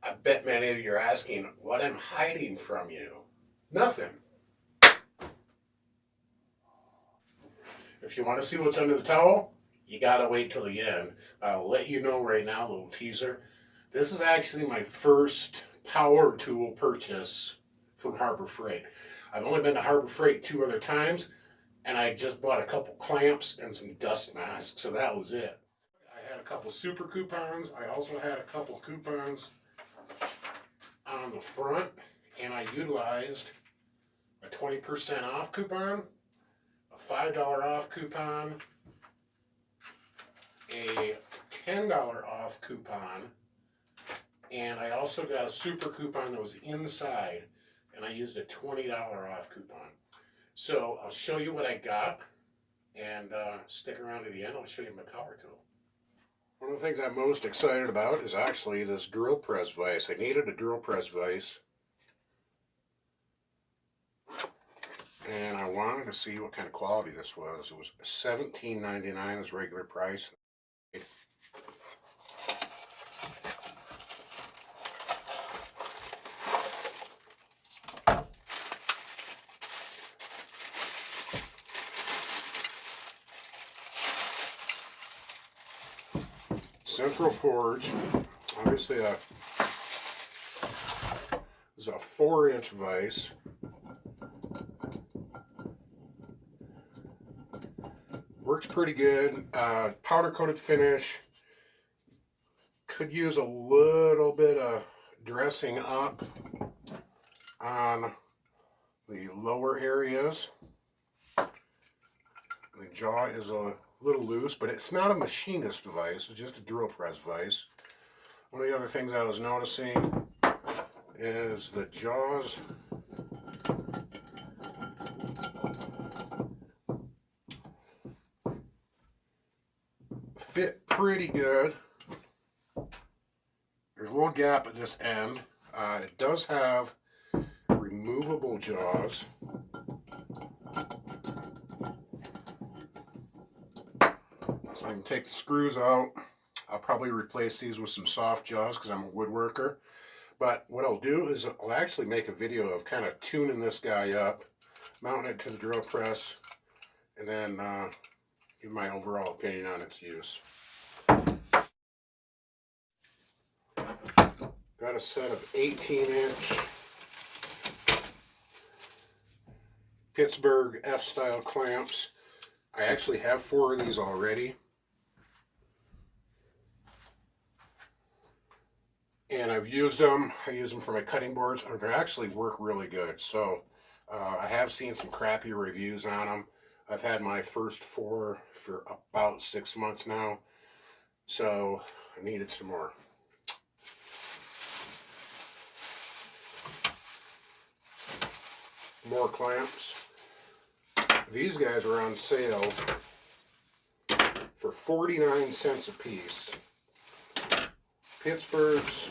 I bet many of you are asking what I'm hiding from you. Nothing. If you want to see what's under the towel, you gotta wait till the end. I'll let you know right now, a little teaser. This is actually my first power tool purchase from Harbor Freight. I've only been to Harbor Freight 2 other times, and I just bought a couple clamps and some dust masks, so that was it. I had a couple super coupons. I also had a couple coupons on the front, and I utilized a 20% off coupon, a $5 off coupon, a $10 off coupon, and I also got a super coupon that was inside, and I used a $20 off coupon. So I'll show you what I got, and stick around to the end. I'll show you my power tool. One of the things I'm most excited about is actually this drill press vise. I needed a drill press vise, and I wanted to see what kind of quality this was. It was $17.99 as regular price. Central Forge, obviously this is a 4-inch vise. Works pretty good. Powder coated finish. Could use a little bit of dressing up on the lower areas. The jaw is a little loose, but it's not a machinist vise, it's just a drill press vise. One of the other things I was noticing is the jaws fit pretty good. There's a little gap at this end. It does have removable jaws. So I can take the screws out. I'll probably replace these with some soft jaws because I'm a woodworker. But what I'll do is I'll actually make a video of kind of tuning this guy up, mounting it to the drill press, and then give my overall opinion on its use. Got a set of 18-inch Pittsburgh F-style clamps. I actually have 4 of these already. And I've used them. I use them for my cutting boards, and they actually work really good. So I have seen some crappy reviews on them. I've had my first 4 for about 6 months now, so I needed some more. More clamps. These guys are on sale for 49 cents a piece. Pittsburgh's.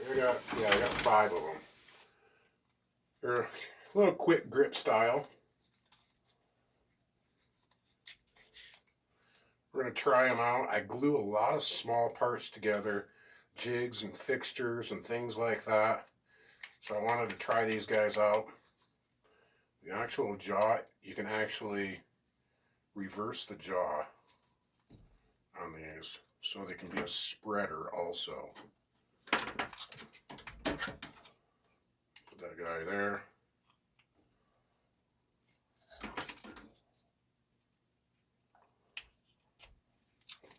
I got 5 of them. They're a little quick grip style. We're going to try them out. I glue a lot of small parts together, jigs and fixtures and things like that. So I wanted to try these guys out. The actual jaw, you can actually reverse the jaw on these, so they can be a spreader also. Put that guy there.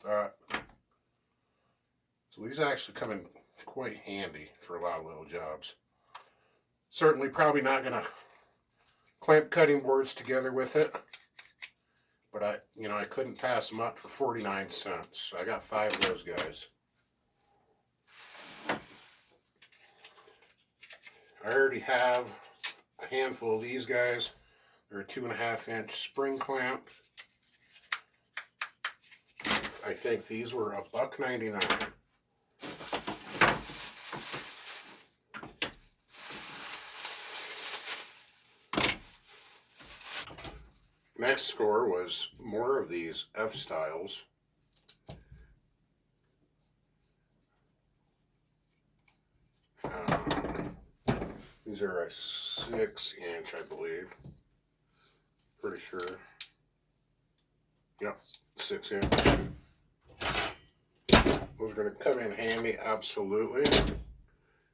That. So these actually come in quite handy for a lot of little jobs. Certainly probably not going to clamp cutting boards together with it, but I couldn't pass them up for 49 cents. So I got 5 of those guys. I already have a handful of these guys. They're a 2.5-inch spring clamp. I think these were $1.99. Next score was more of these F styles. These are a 6-inch, I believe. Pretty sure. Yep, 6-inch. Those are going to come in handy, absolutely.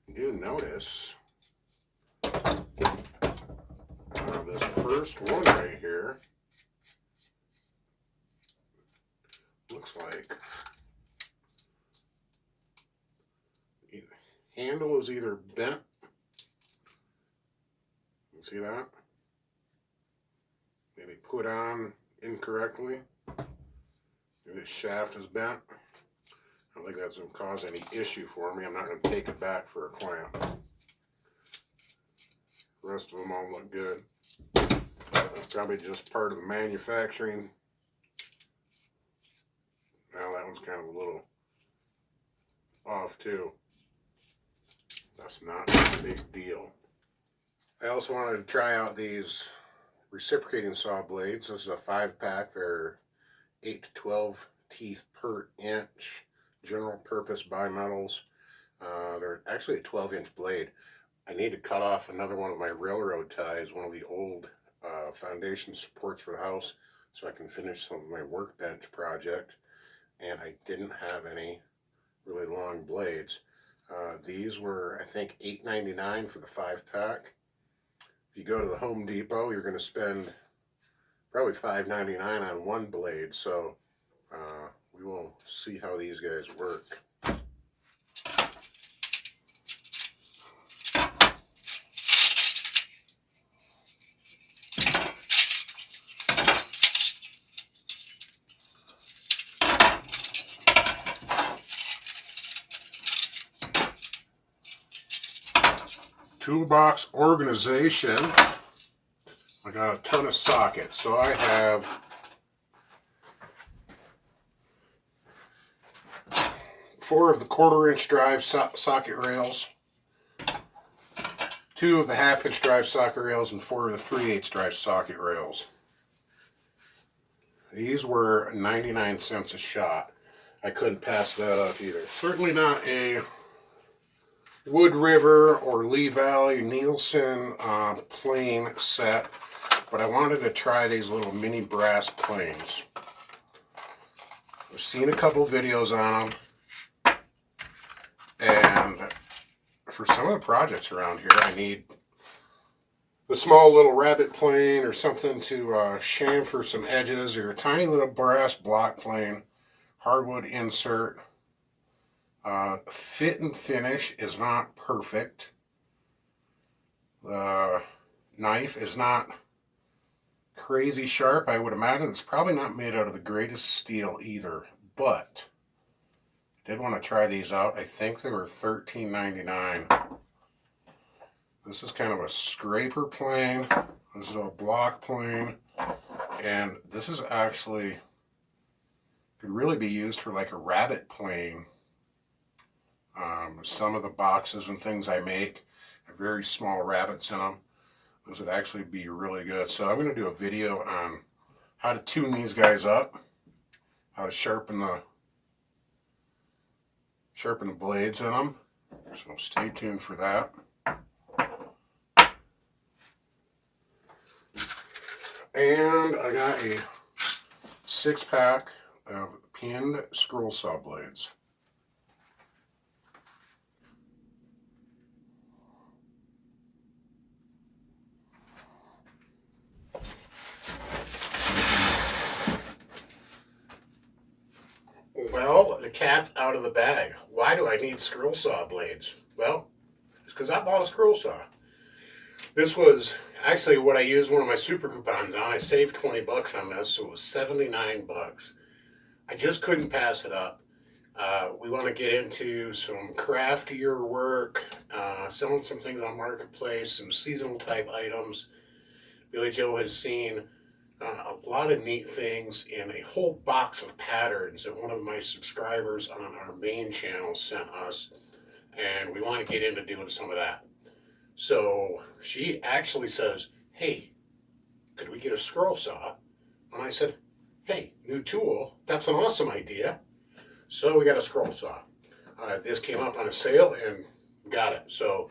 You do notice this first one right here looks like the handle is either bent. You see that? Maybe put on incorrectly. Maybe the shaft is bent. I don't think that's going to cause any issue for me. I'm not going to take it back for a clamp. The rest of them all look good. That's probably just part of the manufacturing. Now that one's kind of a little off too. That's not a big deal. I also wanted to try out these reciprocating saw blades. This is a 5-pack. They're 8 to 12 teeth per inch. General purpose bimetals. They're actually a 12-inch blade. I need to cut off another one of my railroad ties, one of the old foundation supports for the house, so I can finish some of my workbench project. And I didn't have any really long blades. These were, I think, $8.99 for the 5-pack. If you go to the Home Depot, you're going to spend probably $5.99 on one blade. So we will see how these guys work. Toolbox organization. I got a ton of sockets. So I have 4 of the 1/4-inch drive socket rails, 2 of the 1/2-inch drive socket rails, and 4 of the 3/8 drive socket rails. These were 99 cents a shot. I couldn't pass that up either. Certainly not a Wood River or Lee Valley Nielsen plane set, but I wanted to try these little mini brass planes. I've seen a couple videos on them, and for some of the projects around here, I need a small little rabbet plane or something to chamfer some edges, or a tiny little brass block plane, hardwood insert. Fit and finish is not perfect. The knife is not crazy sharp. I would imagine it's probably not made out of the greatest steel either, but I did want to try these out. I think they were $13.99. This is kind of a scraper plane. This is a block plane, and this is actually could really be used for like a rabbet plane. Some of the boxes and things I make have very small rabbets in them. Those would actually be really good. So I'm going to do a video on how to tune these guys up, how to sharpen the blades in them. So stay tuned for that. And I got a 6-pack of pinned scroll saw blades. Well, the cat's out of the bag. Why do I need scroll saw blades? Well, it's because I bought a scroll saw. This was actually what I used one of my super coupons on. I saved 20 bucks on this, so it was 79 bucks. I just couldn't pass it up. We want to get into some craftier work, selling some things on Marketplace, some seasonal type items. Billy Joe has seen a lot of neat things and a whole box of patterns that one of my subscribers on our main channel sent us, and we want to get into doing some of that. So she actually says, hey, could we get a scroll saw? And I said, hey, new tool, that's an awesome idea. So we got a scroll saw. This came up on a sale and got it. So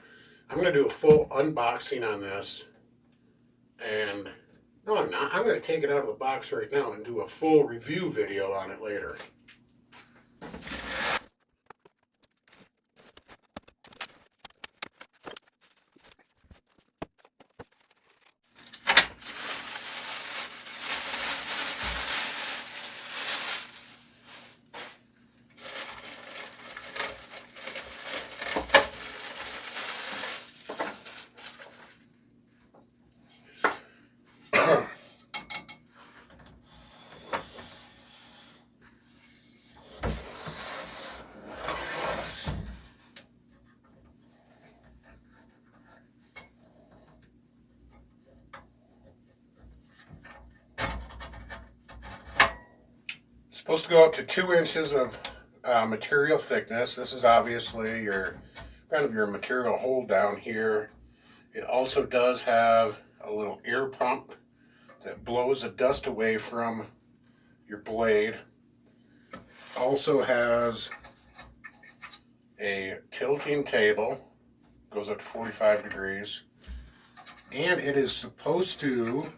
I'm going to do a full unboxing on this. And no, I'm not. I'm going to take it out of the box right now and do a full review video on it later. Supposed to go up to 2 inches of material thickness. This is obviously your kind of your material hold down here. It also does have a little air pump that blows the dust away from your blade. Also has a tilting table, goes up to 45 degrees, and it is supposed to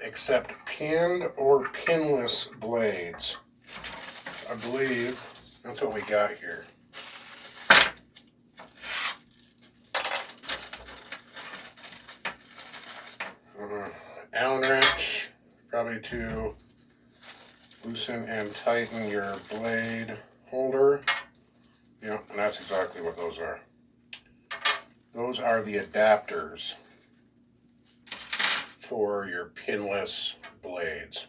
accept pinned or pinless blades. I believe that's what we got here. Allen wrench, probably to loosen and tighten your blade holder. Yeah, and that's exactly what those are. Those are the adapters for your pinless blades.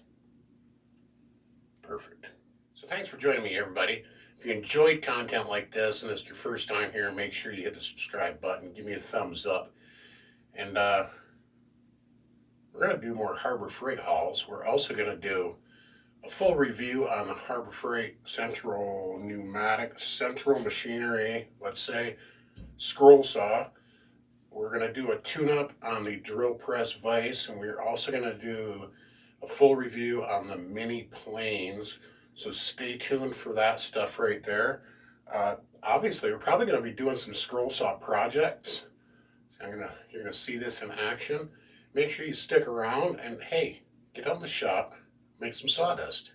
Perfect. So thanks for joining me, everybody. If you enjoyed content like this and it's your first time here, make sure you hit the subscribe button. Give me a thumbs up. And we're going to do more Harbor Freight hauls. We're also going to do a full review on the Harbor Freight Central Pneumatic, Central Machinery, let's say, scroll saw. We're going to do a tune-up on the drill press Vise, and we're also going to do a full review on the mini planes. So stay tuned for that stuff right there. Obviously, we're probably going to be doing some scroll saw projects. So you're going to see this in action. Make sure you stick around, and hey, get out in the shop, make some sawdust.